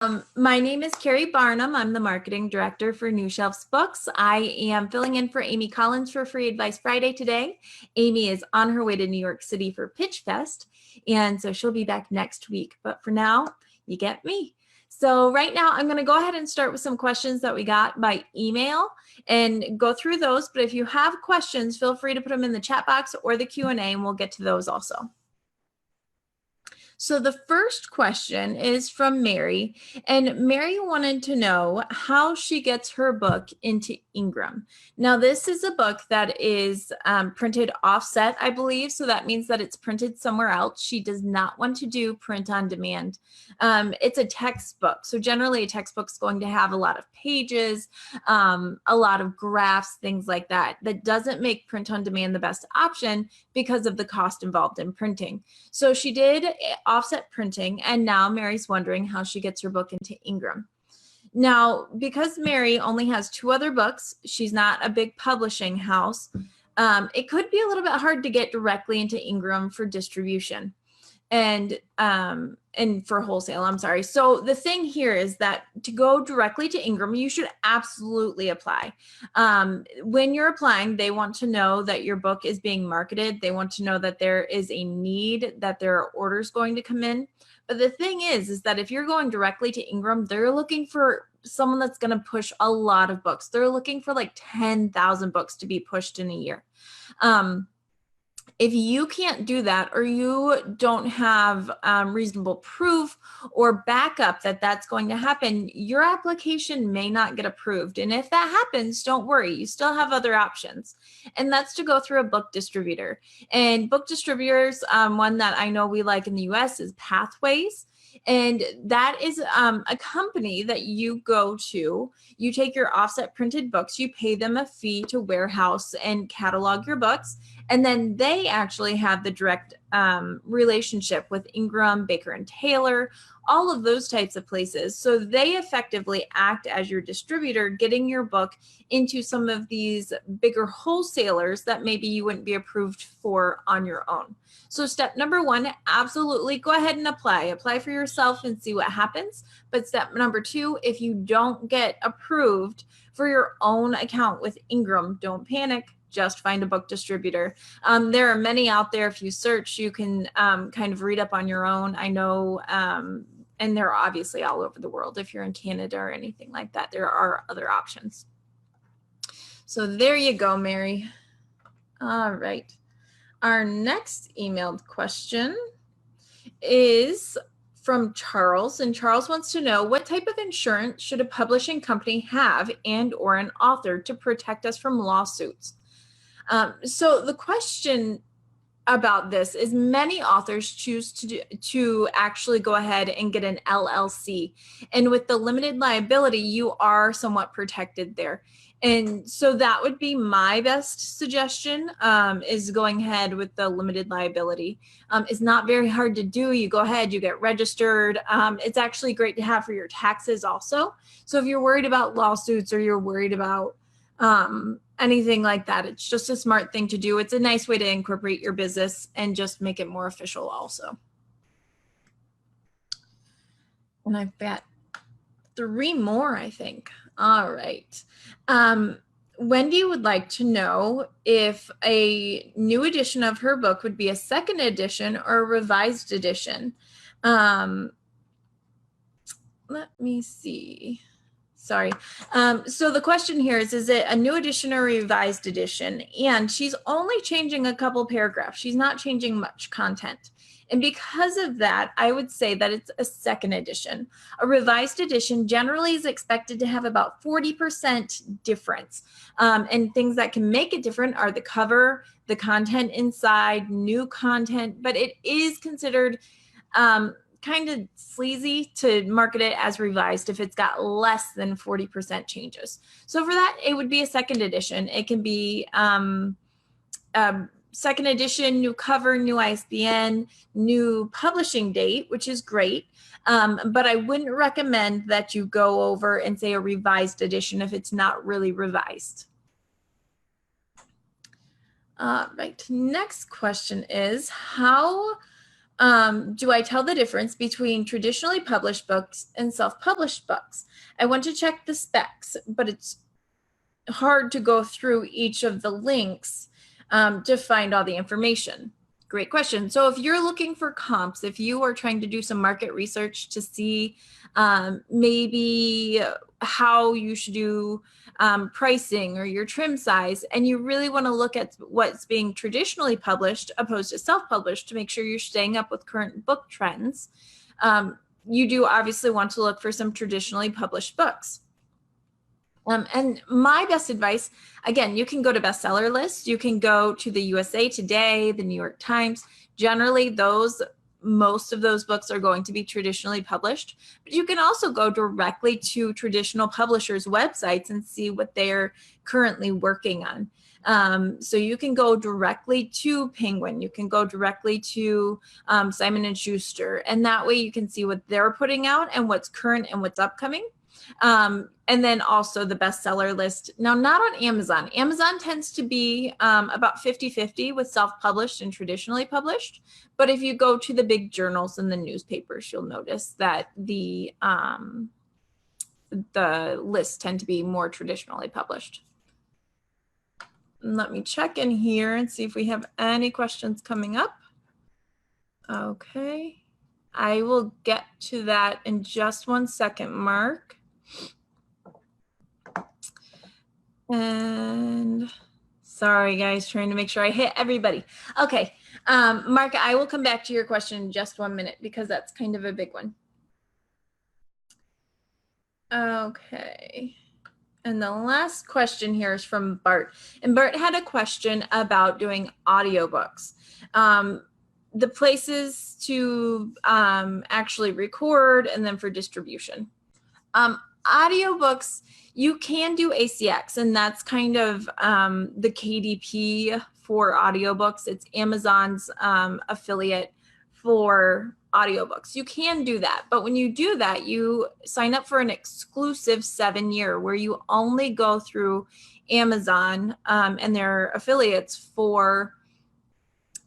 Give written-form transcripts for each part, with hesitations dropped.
My name is Keri Barnum. I'm the marketing director for New Shelves Books. I am filling in for Amy Collins for Free Advice Friday today. Amy is on her way to New York City for Pitch Fest, and so she'll be back next week. But for now, you get me. So right now, I'm going to go ahead and start with some questions that we got by email and go through those. But if you have questions, feel free to put them in the chat box or the Q&A, and we'll get to those also. So the first question is from Mary, and Mary wanted to know how she gets her book into Ingram. Now, this is a book that is printed offset, I believe, so that means that it's printed somewhere else. She does not want to do print on demand. It's a textbook, so generally a textbook's going to have a lot of pages, a lot of graphs, things like that. That doesn't make print on demand the best option because of the cost involved in printing. So she did offset printing, and now Mary's wondering how she gets her book into Ingram. Now, because Mary only has 2 other books, she's not a big publishing house, it could be a little bit hard to get directly into Ingram for distribution and for wholesale, I'm sorry. So the thing here is that to go directly to Ingram, you should absolutely apply. When you're applying, they want to know that your book is being marketed. They want to know that there is a need, that there are orders going to come in. But the thing is that if you're going directly to Ingram, they're looking for someone that's going to push a lot of books. They're looking for like 10,000 books to be pushed in a year. If you can't do that, or you don't have reasonable proof or backup that that's going to happen, your application may not get approved. And if that happens, don't worry, you still have other options. And that's to go through a book distributor. And book distributors, one that I know we like in the US is Pathways. And that is a company that you go to. You take your offset printed books, you pay them a fee to warehouse and catalog your books, and then they actually have the direct relationship with Ingram, Baker and Taylor, all of those types of places. So they effectively act as your distributor, getting your book into some of these bigger wholesalers that maybe you wouldn't be approved for on your own. So step number 1, absolutely go ahead and apply. Apply for yourself and see what happens. But step number 2, if you don't get approved for your own account with Ingram, don't panic. Just find a book distributor. There are many out there. If you search, you can kind of read up on your own. I know, and they're obviously all over the world. If you're in Canada or anything like that, there are other options. So there you go, Mary. All right. Our next emailed question is from Charles, and Charles wants to know, what type of insurance should a publishing company have and or an author to protect us from lawsuits? So the question about this is many authors choose to actually go ahead and get an LLC. And with the limited liability, you are somewhat protected there. And so that would be my best suggestion, is going ahead with the limited liability. It's not very hard to do. You go ahead, you get registered. It's actually great to have for your taxes also. So if you're worried about lawsuits, or you're worried about anything like that, it's just a smart thing to do. It's a nice way to incorporate your business and just make it more official also. And I've got 3 more, I think. All right. Wendy would like to know if a new edition of her book would be a second edition or a revised edition. Let me see. Sorry. So the question here is it a new edition or revised edition? And she's only changing a couple paragraphs. She's not changing much content. And because of that, I would say that it's a second edition. A revised edition generally is expected to have about 40% difference. And things that can make it different are the cover, the content inside, new content, but it is considered kind of sleazy to market it as revised if it's got less than 40% changes. So for that, it would be a second edition. It can be second edition, new cover, new ISBN, new publishing date, which is great. But I wouldn't recommend that you go over and say a revised edition if it's not really revised. Right, next question is, how Do I tell the difference between traditionally published books and self-published books? I want to check the specs, but it's hard to go through each of the links to find all the information. Great question. So if you're looking for comps, if you are trying to do some market research to see maybe how you should do pricing or your trim size, and you really want to look at what's being traditionally published opposed to self-published to make sure you're staying up with current book trends, you do obviously want to look for some traditionally published books. And my best advice, again, you can go to bestseller lists, you can go to the USA Today, the New York Times. Generally, most of those books are going to be traditionally published, but you can also go directly to traditional publishers' websites and see what they're currently working on. So you can go directly to Penguin, you can go directly to Simon & Schuster, and that way you can see what they're putting out and what's current and what's upcoming. And then also the bestseller list. Now, not on Amazon. Amazon tends to be about 50-50 with self-published and traditionally published. But if you go to the big journals and the newspapers, you'll notice that the lists tend to be more traditionally published. Let me check in here and see if we have any questions coming up. Okay. I will get to that in just 1 second, Mark. And sorry, guys, trying to make sure I hit everybody. Okay, Mark, I will come back to your question in just 1 minute because that's kind of a big one. Okay, and the last question here is from Bart. And Bart had a question about doing audiobooks. The places to actually record and then for distribution. Audiobooks, you can do ACX, and that's kind of the KDP for audiobooks. It's Amazon's affiliate for audiobooks. You can do that, but when you do that, you sign up for an exclusive 7-year where you only go through Amazon and their affiliates for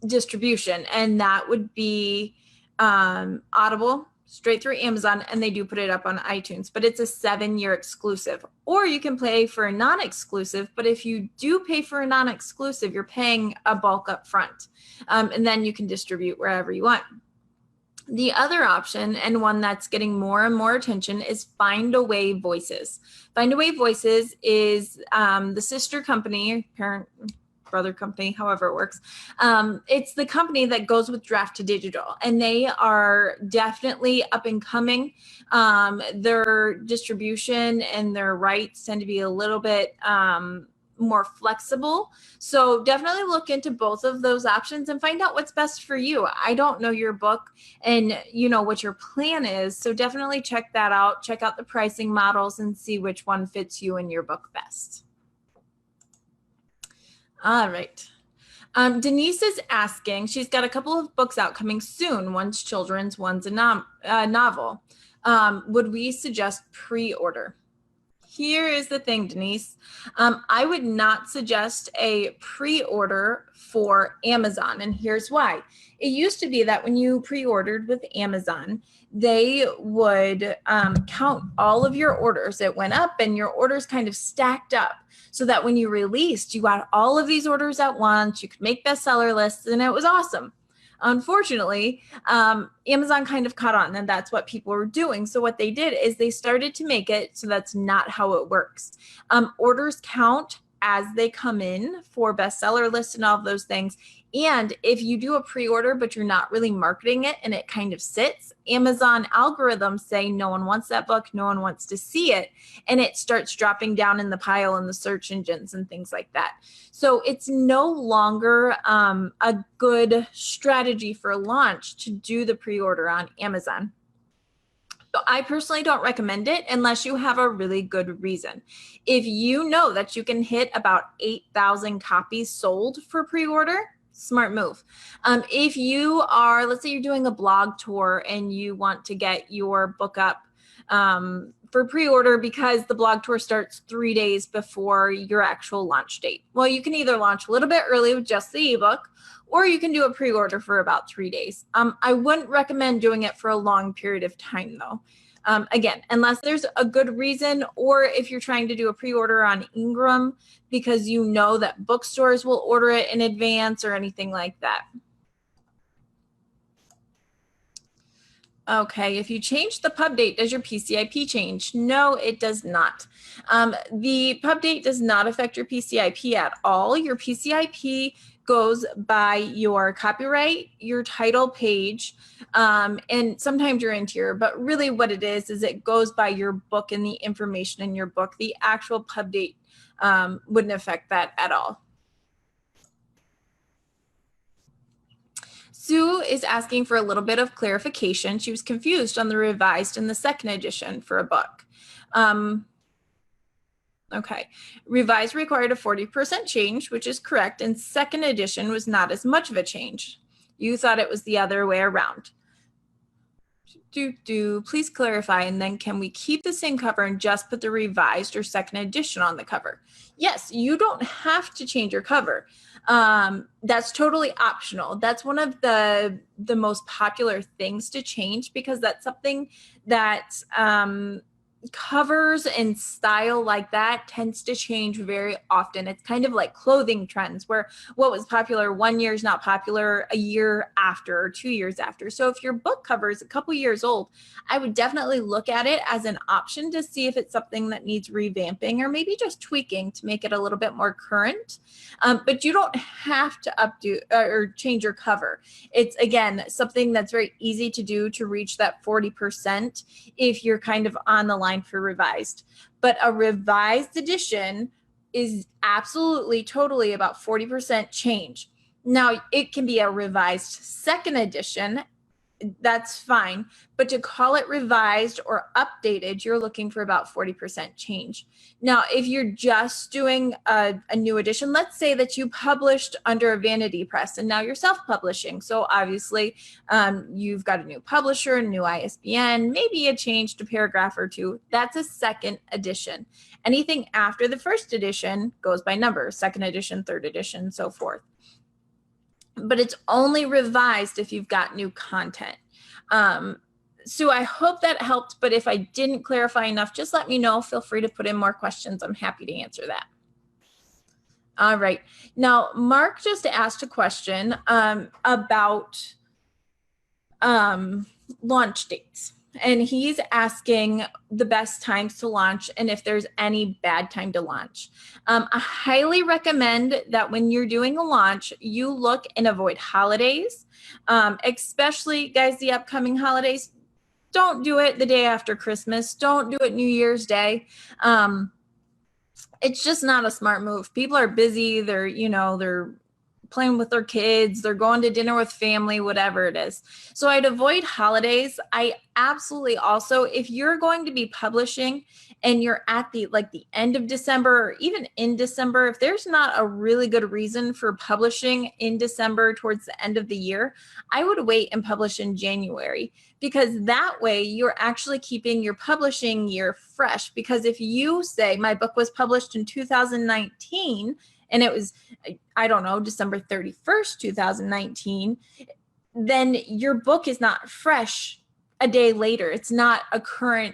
distribution, and that would be Audible, straight through Amazon, and they do put it up on iTunes, but it's a 7-year exclusive. Or you can pay for a non-exclusive, but if you do pay for a non-exclusive, you're paying a bulk up front, and then you can distribute wherever you want. The other option, and one that's getting more and more attention, is Findaway Voices. Findaway Voices is the sister company, parent, brother company, however it works. It's the company that goes with Draft to Digital, and they are definitely up and coming. Their distribution and their rights tend to be a little bit more flexible. So definitely look into both of those options and find out what's best for you. I don't know your book and you know what your plan is. So definitely check that out. Check out the pricing models and see which one fits you and your book best. All right. Denise is asking, she's got a couple of books out coming soon. One's children's, one's a novel. Would we suggest pre-order? Here is the thing, Denise. I would not suggest a pre-order for Amazon, and here's why. It used to be that when you pre-ordered with Amazon, they would count all of your orders. It went up and your orders kind of stacked up so that when you released, you got all of these orders at once. You could make bestseller lists, and it was awesome. Unfortunately, Amazon kind of caught on, and that's what people were doing. So what they did is they started to make it so that's not how it works. Orders count as they come in for bestseller lists and all of those things. And if you do a pre-order, but you're not really marketing it and it kind of sits, Amazon algorithms say no one wants that book, no one wants to see it, and it starts dropping down in the pile in the search engines and things like that. So it's no longer a good strategy for launch to do the pre-order on Amazon. So I personally don't recommend it unless you have a really good reason. If you know that you can hit about 8,000 copies sold for pre-order, smart move. If you are, let's say you're doing a blog tour and you want to get your book up for pre-order because the blog tour starts 3 days before your actual launch date. Well, you can either launch a little bit early with just the ebook, or you can do a pre-order for about 3 days. I wouldn't recommend doing it for a long period of time though. Again, unless there's a good reason, or if you're trying to do a pre-order on Ingram because you know that bookstores will order it in advance or anything like that. Okay, if you change the pub date, does your PCIP change? No, it does not. The pub date does not affect your PCIP at all. Your PCIP goes by your copyright, your title page, and sometimes your interior, but really what it is it goes by your book and the information in your book. The actual pub date wouldn't affect that at all. Sue is asking for a little bit of clarification. She was confused on the revised and the second edition for a book. Okay, revised required a 40% change, which is correct, and second edition was not as much of a change. You thought it was the other way around. Please clarify, and then can we keep the same cover and just put the revised or second edition on the cover? Yes, you don't have to change your cover. That's totally optional. That's one of the most popular things to change because that's something that covers and style like that tends to change very often. It's kind of like clothing trends where what was popular 1 year is not popular a year after or 2 years after. So if your book cover is a couple years old, I would definitely look at it as an option to see if it's something that needs revamping or maybe just tweaking to make it a little bit more current. But you don't have to updo or change your cover. It's, again, something that's very easy to do to reach that 40% if you're kind of on the line for revised. But a revised edition is absolutely totally about 40% change. Now, it can be a revised second edition. That's fine. But to call it revised or updated, you're looking for about 40% change. Now, if you're just doing a new edition, let's say that you published under a vanity press and now you're self-publishing. So obviously you've got a new publisher, a new ISBN, maybe a changed a paragraph or two. That's a second edition. Anything after the first edition goes by number, second edition, third edition, so forth. But it's only revised if you've got new content. So I hope that helped, but if I didn't clarify enough, just let me know. Feel free to put in more questions. I'm happy to answer that. All right. Now, Mark just asked a question about launch dates. And he's asking the best times to launch and if there's any bad time to launch. I highly recommend that when you're doing a launch, you look and avoid holidays, especially, guys, the upcoming holidays. Don't do it the day after Christmas. Don't do it New Year's Day. It's just not a smart move. People are busy. They're playing with their kids, they're going to dinner with family, whatever it is. So I'd avoid holidays. I absolutely also, if you're going to be publishing and you're at the end of December or even in December, if there's not a really good reason for publishing in December towards the end of the year, I would wait and publish in January, because that way you're actually keeping your publishing year fresh. Because if you say my book was published in 2019, and it was, I don't know, December 31st, 2019, then your book is not fresh a day later. It's not a current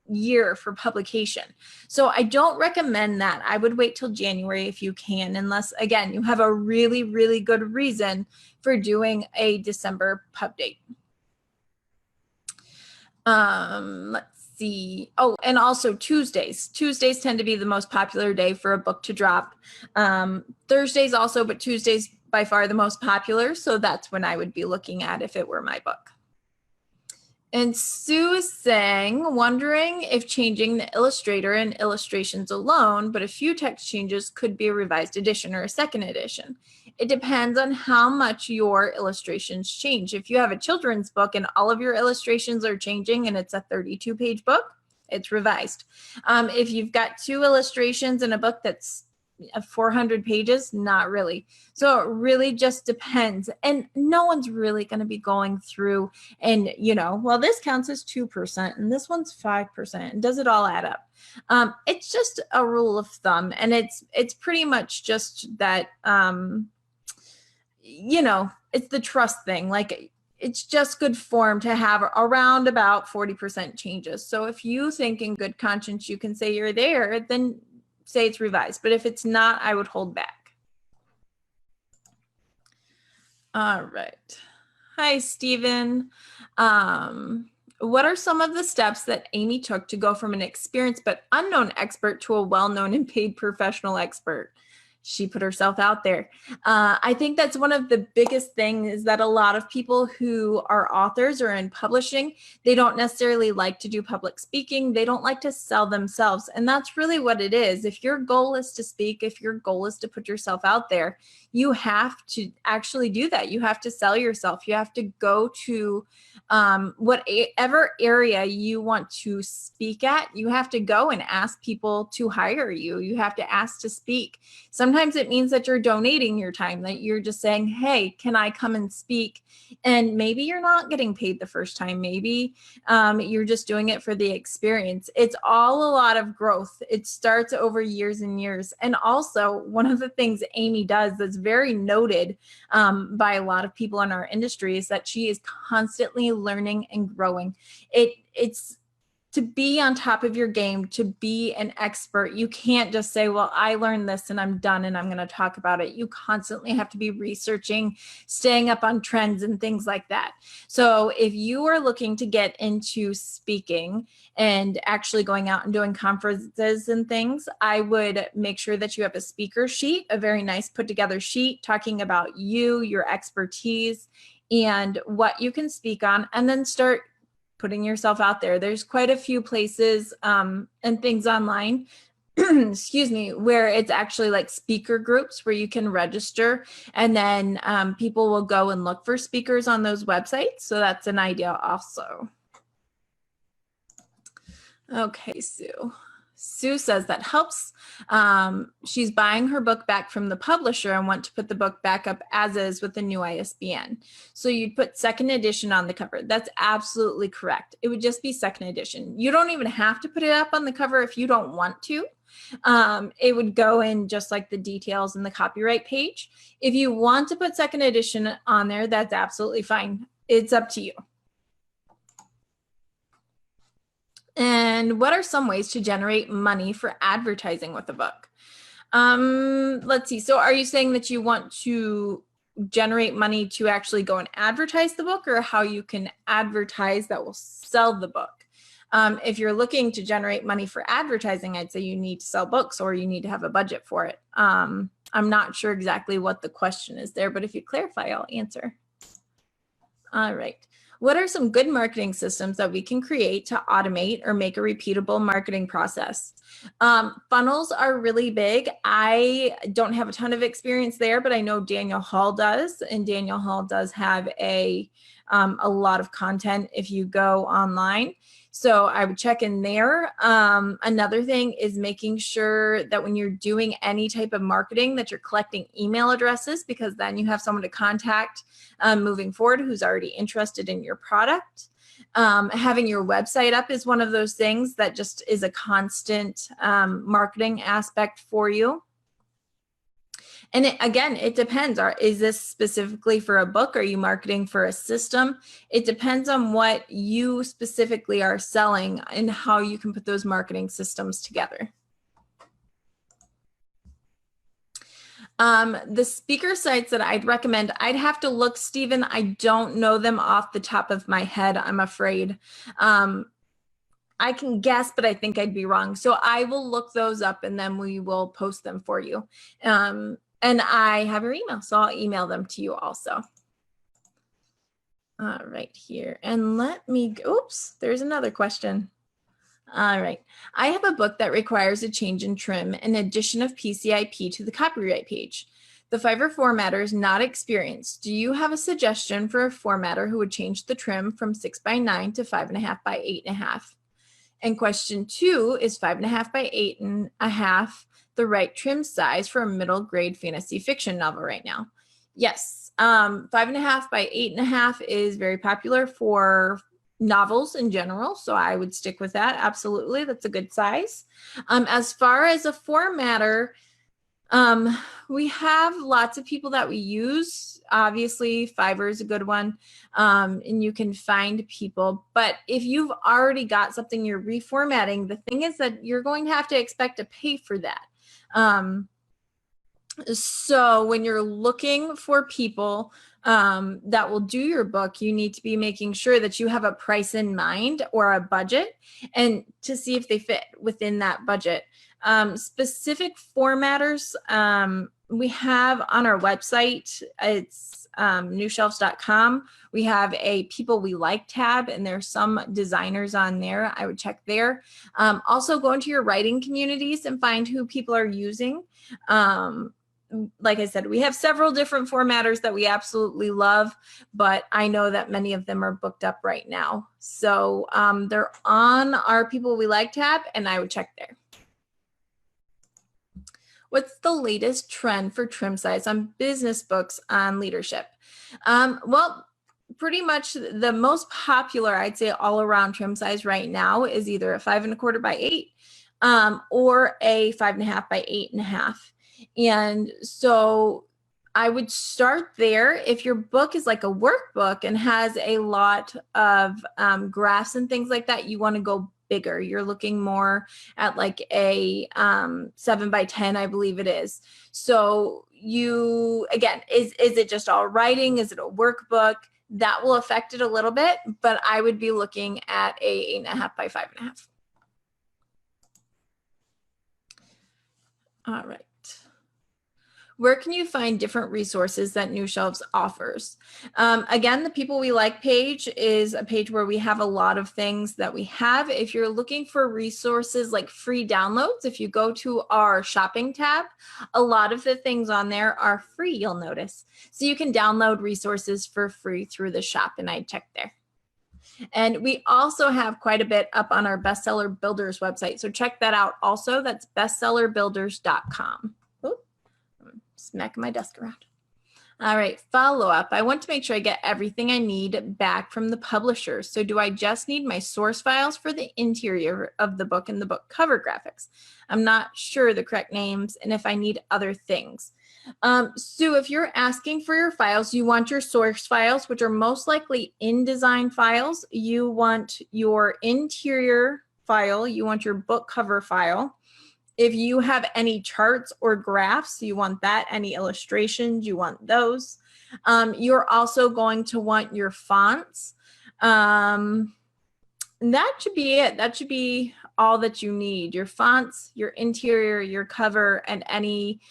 year for publication. So I don't recommend that. I would wait till January if you can, unless, again, you have a really, really good reason for doing a December pub date. Let's see. Oh, and also Tuesdays. Tuesdays tend to be the most popular day for a book to drop. Thursdays also, but Tuesdays by far the most popular. So that's when I would be looking at if it were my book. And Sue is saying, wondering if changing the illustrator and illustrations alone, but a few text changes could be a revised edition or a second edition. It depends on how much your illustrations change. If you have a children's book and all of your illustrations are changing and it's a 32-page book, it's revised. If you've got 2 illustrations in a book that's 400 pages? Not really. So it really just depends. And no one's really going to be going through and, well, this counts as 2% and this one's 5%. And does it all add up? It's just a rule of thumb. And it's pretty much just that, it's the trust thing. Like, it's just good form to have around about 40% changes. So if you think in good conscience you can say you're there, then say it's revised. But if it's not, I would hold back. All right. Hi, Stephen. What are some of the steps that Amy took to go from an experienced but unknown expert to a well-known and paid professional expert? She put herself out there. I think that's one of the biggest things, is that a lot of people who are authors or in publishing, they don't necessarily like to do public speaking. They don't like to sell themselves. And that's really what it is. If your goal is to speak, if your goal is to put yourself out there, you have to actually do that. You have to sell yourself. You have to go to whatever area you want to speak at. You have to go and ask people to hire you. You have to ask to speak. Sometimes it means that you're donating your time, that you're just saying, hey, can I come and speak? And maybe you're not getting paid the first time. Maybe you're just doing it for the experience. It's all a lot of growth. It starts over years and years. And also, one of the things Amy does that's very noted by a lot of people in our industry is that she is constantly learning and growing. It's to be on top of your game, to be an expert. You can't just say, well, I learned this and I'm done and I'm going to talk about it. You constantly have to be researching, staying up on trends and things like that. So if you are looking to get into speaking and actually going out and doing conferences and things, I would make sure that you have a speaker sheet, a very nice put together sheet talking about you, your expertise, and what you can speak on, and then start putting yourself out there. There's quite a few places and things online, excuse me, where it's actually like speaker groups where you can register, and then people will go and look for speakers on those websites. So that's an idea also. Okay, Sue. Sue says that helps. She's buying her book back from the publisher and want to put the book back up as is with the new ISBN. So you'd put second edition on the cover. That's absolutely correct. It would just be second edition. You don't even have to put it up on the cover if you don't want to. It would go in just like the details in the copyright page. If you want to put second edition on there, that's absolutely fine. It's up to you. And what are some ways to generate money for advertising with a book? Let's see. So are you saying that you want to generate money to actually go and advertise the book, or how you can advertise that will sell the book? If you're looking to generate money for advertising, I'd say you need to sell books, or you need to have a budget for it. I'm not sure exactly what the question is there, but if you clarify, I'll answer. All right. What are some good marketing systems that we can create to automate or make a repeatable marketing process? Funnels are really big. I don't have a ton of experience there, but I know Daniel Hall does, and Daniel Hall does have a lot of content if you go online. So I would check in there. Another thing is making sure that when you're doing any type of marketing that you're collecting email addresses, because then you have someone to contact moving forward who's already interested in your product. Having your website up is one of those things that just is a constant marketing aspect for you. And it depends. Is this specifically for a book? Are you marketing for a system? It depends on what you specifically are selling and how you can put those marketing systems together. The speaker sites that I'd recommend, I'd have to look, Stephen. I don't know them off the top of my head, I'm afraid. I can guess, but I think I'd be wrong. So I will look those up and then we will post them for you. And I have your email, so I'll email them to you also. All right, here. And let me, oops, there's another question. All right. I have a book that requires a change in trim and addition of PCIP to the copyright page. The Fiverr formatter is not experienced. Do you have a suggestion for a formatter who would change the trim from 6:9 to 5.5 by 8.5? And question 2 is 5.5 by 8.5 the right trim size for a middle grade fantasy fiction novel right now? Yes, 5.5 by 8.5 is very popular for novels in general, so I would stick with that. Absolutely, that's a good size. As far as a formatter, we have lots of people that we use. Obviously, Fiverr is a good one, and you can find people. But if you've already got something you're reformatting, the thing is that you're going to have to expect to pay for that. So when you're looking for people that will do your book, you need to be making sure that you have a price in mind or a budget, and to see if they fit within that budget. Specific formatters we have on our website. It's newshelves.com. We have a people we like tab, and there's some designers on there. I would check there. Also go into your writing communities and find who people are using. Like I said, we have several different formatters that we absolutely love, but I know that many of them are booked up right now. So they're on our people we like tab, and I would check there. What's the latest trend for trim size on business books on leadership? Well, pretty much the most popular, I'd say, all around trim size right now is either a 5.25 by 8 or a 5.5 by 8.5. And so I would start there. If your book is like a workbook and has a lot of graphs and things like that, you want to go bigger. You're looking more at like a 7 by 10, I believe it is. So you, again, is it just all writing? Is it a workbook? That will affect it a little bit, but I would be looking at a 8.5 by 5.5. All right. Where can you find different resources that New Shelves offers? Again, the People We Like page is a page where we have a lot of things that we have. If you're looking for resources like free downloads, if you go to our shopping tab, a lot of the things on there are free, you'll notice. So you can download resources for free through the shop, and I check there. And we also have quite a bit up on our Bestseller Builders website. So check that out also. That's bestsellerbuilders.com. Smacking my desk around. All right, follow up. I want to make sure I get everything I need back from the publisher. So do I just need my source files for the interior of the book and the book cover graphics? I'm not sure the correct names and if I need other things. Sue, if you're asking for your files, you want your source files, which are most likely InDesign files. You want your interior file. You want your book cover file. If you have any charts or graphs, you want that. Any illustrations, you want those. You're also going to want your fonts. And that should be it. That should be all that you need. Your fonts, your interior, your cover, and any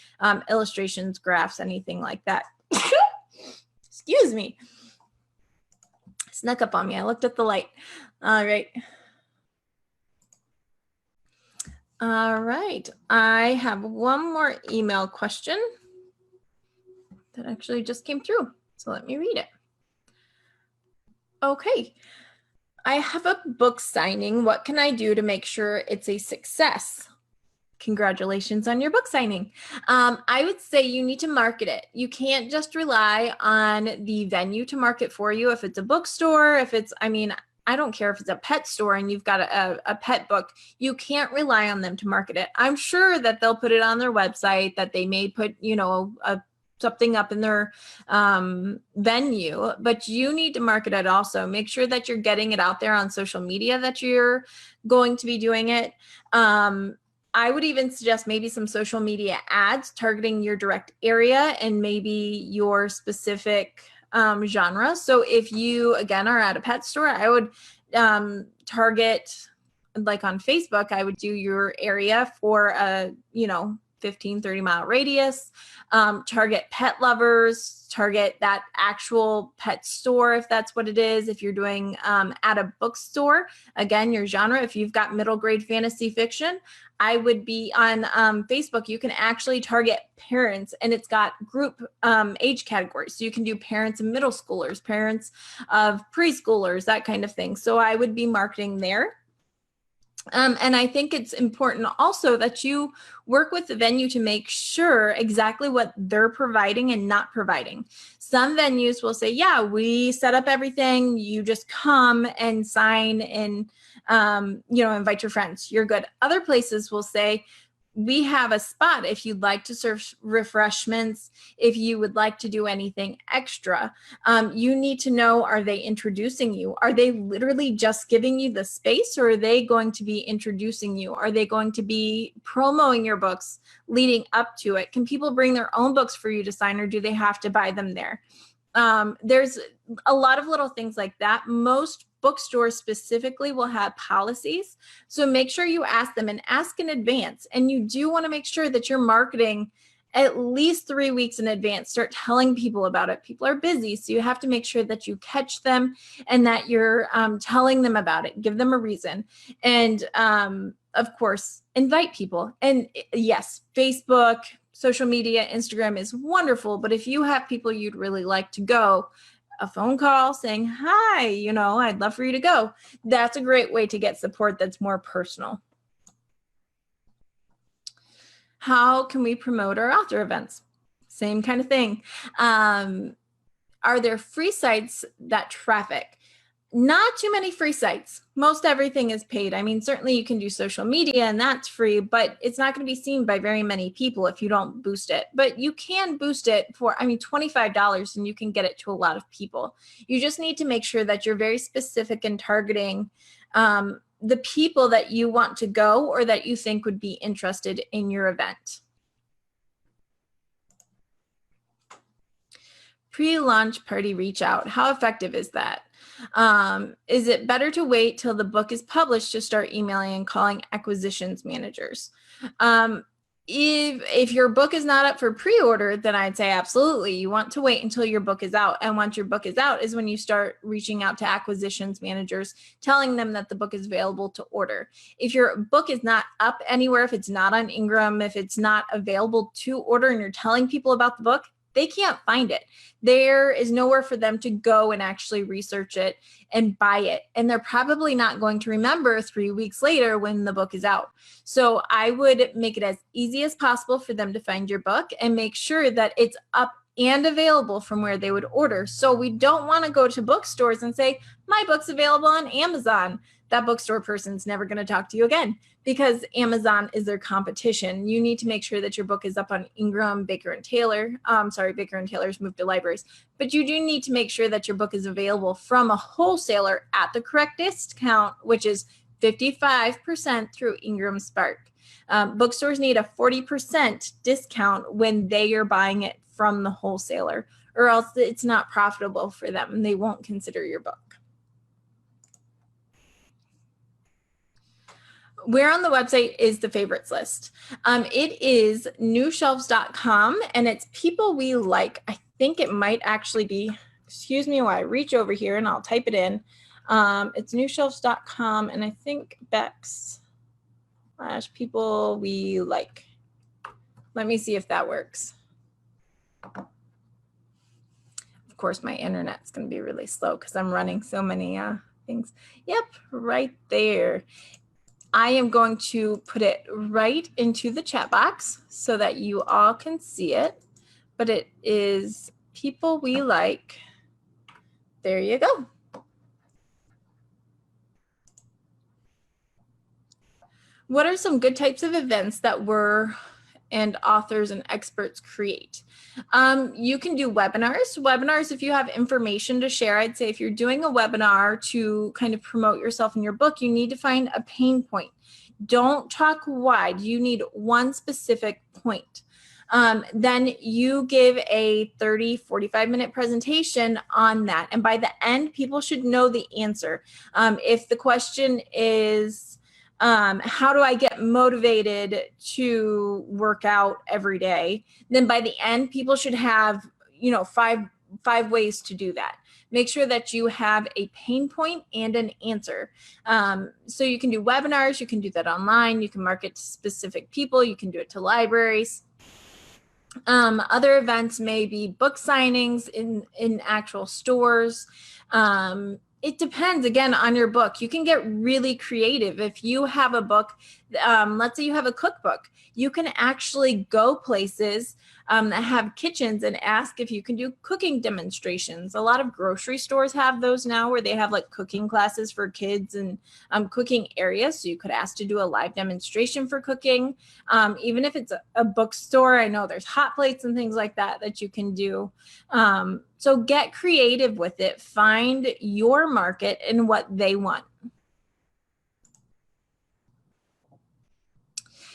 illustrations, graphs, anything like that. Excuse me. Snuck up on me. I looked at the light. All right. All right, I have one more email question that actually just came through. So let me read it. Okay, I have a book signing. What can I do to make sure it's a success? Congratulations on your book signing. I would say you need to market it. You can't just rely on the venue to market for you. If it's a bookstore, if it's, I don't care if it's a pet store and you've got a pet book, you can't rely on them to market it. I'm sure that they'll put it on their website, that they may put, something up in their venue, but you need to market it also. Make sure that you're getting it out there on social media that you're going to be doing it. I would even suggest maybe some social media ads targeting your direct area and maybe your specific genre. So if you, again, are at a pet store, I would target, like on Facebook, I would do your area for a, 15, 30 mile radius, target pet lovers, target that actual pet store, if that's what it is. If you're doing at a bookstore, again, your genre, if you've got middle grade fantasy fiction, I would be on Facebook. You can actually target parents, and it's got group age categories. So you can do parents of middle schoolers, parents of preschoolers, that kind of thing. So I would be marketing there. And I think it's important also that you work with the venue to make sure exactly what they're providing and not providing. Some venues will say, yeah, we set up everything. You just come and sign and, invite your friends. You're good. Other places will say, we have a spot if you'd like to serve refreshments, if you would like to do anything extra. You need to know, are they introducing you? Are they literally just giving you the space, or are they going to be introducing you? Are they going to be promoting your books leading up to it? Can people bring their own books for you to sign, or do they have to buy them there? There's a lot of little things like that. Most bookstores specifically will have policies. So make sure you ask them and ask in advance. And you do want to make sure that you're marketing at least 3 weeks in advance. Start telling people about it. People are busy, so you have to make sure that you catch them and that you're telling them about it. Give them a reason. And of course, invite people. And yes, Facebook, social media, Instagram is wonderful, but if you have people you'd really like to go, a phone call saying, hi, I'd love for you to go. That's a great way to get support that's more personal. How can we promote our author events? Same kind of thing. Are there free sites that traffic? Not too many free sites. Most everything is paid. I mean, certainly you can do social media and that's free, but it's not going to be seen by very many people if you don't boost it. But you can boost it for, $25, and you can get it to a lot of people. You just need to make sure that you're very specific in targeting the people that you want to go or that you think would be interested in your event. Pre-launch party reach out. How effective is that? Is it better to wait till the book is published to start emailing and calling acquisitions managers? If your book is not up for pre-order, then I'd say absolutely. You want to wait until your book is out. And once your book is out is when you start reaching out to acquisitions managers, telling them that the book is available to order. If your book is not up anywhere, if it's not on Ingram, if it's not available to order and you're telling people about the book, they can't find it. There is nowhere for them to go and actually research it and buy it. And they're probably not going to remember 3 weeks later when the book is out. So I would make it as easy as possible for them to find your book and make sure that it's up and available from where they would order. So we don't want to go to bookstores and say, my book's available on Amazon. That bookstore person's never going to talk to you again because Amazon is their competition. You need to make sure that your book is up on Ingram, Baker and Taylor. Baker and Taylor's moved to libraries. But you do need to make sure that your book is available from a wholesaler at the correct discount, which is 55% through Ingram Spark. Bookstores need a 40% discount when they are buying it from the wholesaler, or else it's not profitable for them and they won't consider your book. Where on the website is the favorites list? It is newshelves.com and it's people we like. I think it might actually be, excuse me while I reach over here and I'll type it in. It's newshelves.com and I think /people we like. Let me see if that works. Of course, my internet's going to be really slow because I'm running so many things. Yep, right there. I am going to put it right into the chat box so that you all can see it, but it is people we like. There you go. What are some good types of events that and authors and experts create? You can do webinars. Webinars, if you have information to share, I'd say if you're doing a webinar to kind of promote yourself and your book, you need to find a pain point. Don't talk wide. You need one specific point. Then you give a 30, 45-minute presentation on that. And by the end, people should know the answer. If the question is, how do I get motivated to work out every day? Then by the end, people should have, five ways to do that. Make sure that you have a pain point and an answer. So you can do webinars, you can do that online, you can market to specific people, you can do it to libraries. Other events may be book signings in actual stores. It depends, again, on your book. You can get really creative. If you have a book, let's say you have a cookbook, you can actually go places that have kitchens and ask if you can do cooking demonstrations. A lot of grocery stores have those now, where they have like cooking classes for kids and cooking areas. So you could ask to do a live demonstration for cooking. Even if it's a bookstore, I know there's hot plates and things like that that you can do. So get creative with it. Find your market and what they want.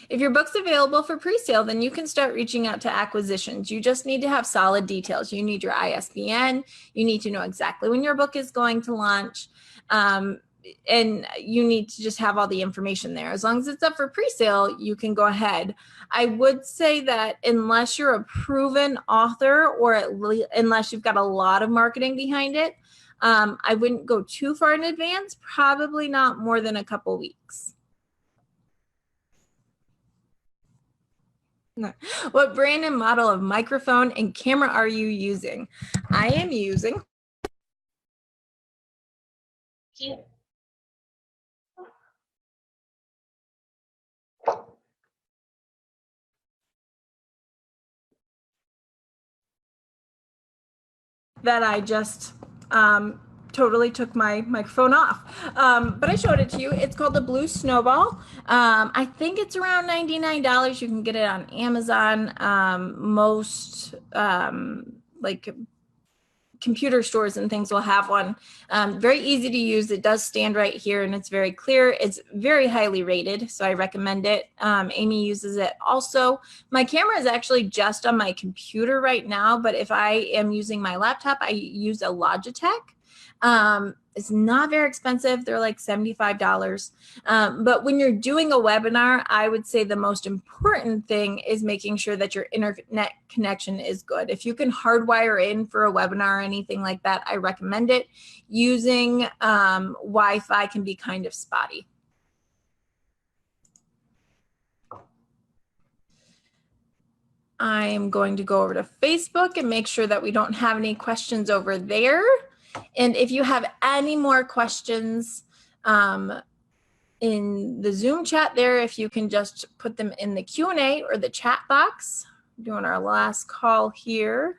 If your book's available for pre-sale, then you can start reaching out to acquisitions. You just need to have solid details. You need your ISBN. You need to know exactly when your book is going to launch. And you need to just have all the information there. As long as it's up for pre-sale, you can go ahead. I would say that unless you're a proven author, or unless you've got a lot of marketing behind it, I wouldn't go too far in advance, probably not more than a couple weeks. What brand and model of microphone and camera are you using? I am using that I just totally took my microphone off. But I showed it to you. It's called the Blue Snowball. I think it's around $99. You can get it on Amazon. Most like computer stores and things will have one. Very easy to use. It does stand right here and it's very clear. It's very highly rated, so I recommend it. Amy uses it also. My camera is actually just on my computer right now, but if I am using my laptop, I use a Logitech. It's not very expensive. They're like $75. But when you're doing a webinar, I would say the most important thing is making sure that your internet connection is good. If you can hardwire in for a webinar or anything like that, I recommend it. Using Wi-Fi can be kind of spotty. I am going to go over to Facebook and make sure that we don't have any questions over there. And if you have any more questions in the Zoom chat there, if you can just put them in the Q&A or the chat box. We're doing our last call here.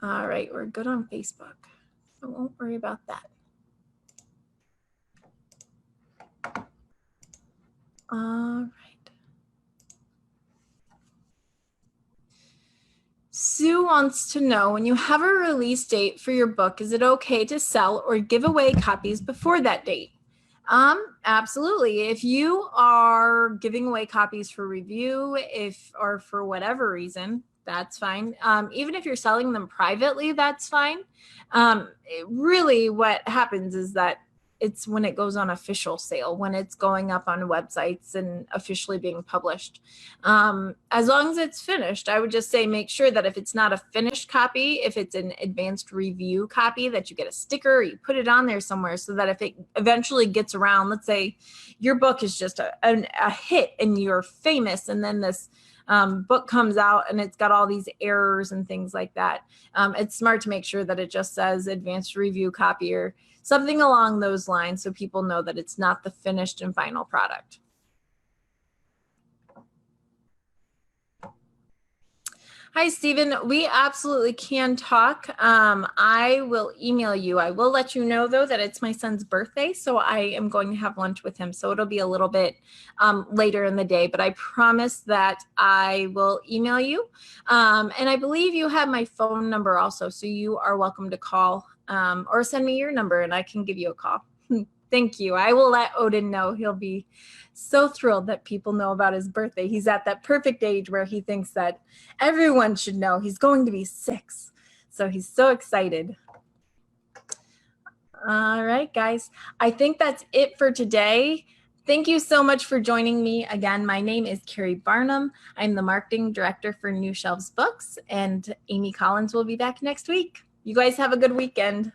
All right, we're good on Facebook. I won't worry about that. All right. Sue wants to know, when you have a release date for your book, is it okay to sell or give away copies before that date? Absolutely. If you are giving away copies for review, or for whatever reason, that's fine. Even if you're selling them privately, that's fine. Really what happens is that it's when it goes on official sale, when it's going up on websites and officially being published. As long as it's finished, I would just say make sure that if it's not a finished copy, if it's an advanced review copy, that you get a sticker or you put it on there somewhere, so that if it eventually gets around, let's say your book is just a hit and you're famous, and then this book comes out and it's got all these errors and things like that. It's smart to make sure that it just says advanced review copy or something along those lines, so people know that it's not the finished and final product. Hi, Stephen. We absolutely can talk. I will email you. I will let you know, though, that it's my son's birthday, so I am going to have lunch with him. So it'll be a little bit later in the day, but I promise that I will email you. And I believe you have my phone number also, so you are welcome to call or send me your number and I can give you a call. Thank you. I will let Odin know. He'll be so thrilled that people know about his birthday. He's at that perfect age where he thinks that everyone should know. He's going to be 6. So he's so excited. All right, guys. I think that's it for today. Thank you so much for joining me. Again, my name is Keri Barnum. I'm the marketing director for New Shelves Books, and Amy Collins will be back next week. You guys have a good weekend.